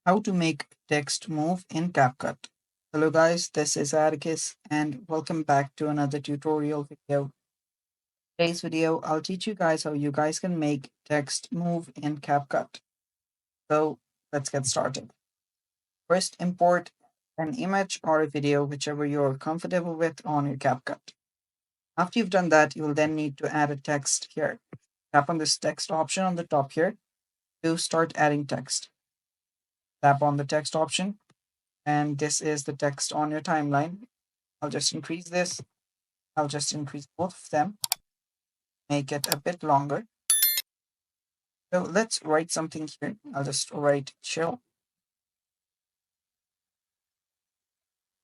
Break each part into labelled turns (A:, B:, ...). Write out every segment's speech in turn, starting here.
A: How to make text move in CapCut. Hello guys, this is Atticus and welcome back to another tutorial video. Today's video, I'll teach you guys how you guys can make text move in CapCut. So let's get started. First, import an image or a video, whichever you're comfortable with on your CapCut. After you've done that, you'll then need to add a text here. Tap on this text option on the top here to start adding text. Tap on the text option and this is the text on your timeline. I'll just increase this. I'll just increase both of them, make it a bit longer. So let's write something here. I'll just write chill.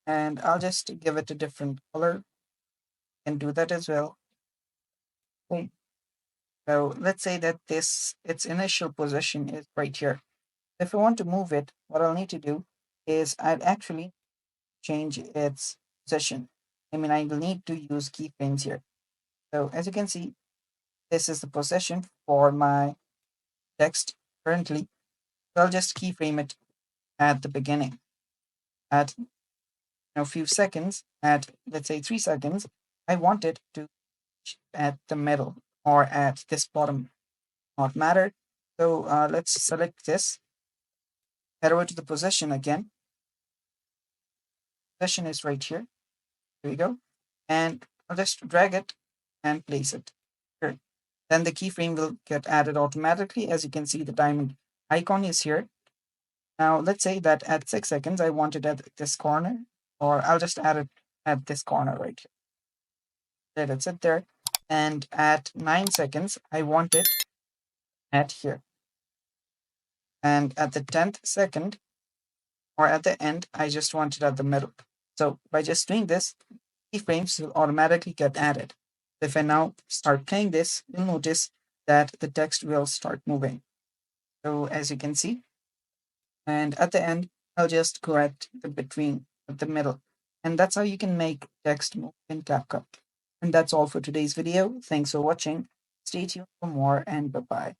A: And I'll just give it a different color. And do that as well. Okay. So let's say that its initial position is right here. If I want to move it, what I'll need to do is I'd actually change its position. I will need to use keyframes here. So as you can see, this is the position for my text currently. So I'll just keyframe it at the beginning. At a few seconds, at let's say 3 seconds, I want it to at the middle or at this bottom, not matter. So let's select this, head over to the position again. Position is right here. Here we go. And I'll just drag it and place it here. Then the keyframe will get added automatically. As you can see, the diamond icon is here. Now let's say that at 6 seconds, I want it at this corner, or I'll just add it at this corner right here. Let it sit there. And at 9 seconds, I want it at here. And at the 10th second, or at the end, I just want it at the middle. So by just doing this, keyframes will automatically get added. If I now start playing this, you'll notice that the text will start moving. So as you can see, and at the end, I'll just correct the between at the middle. And that's how you can make text move in CapCut. And that's all for today's video. Thanks for watching. Stay tuned for more and bye-bye.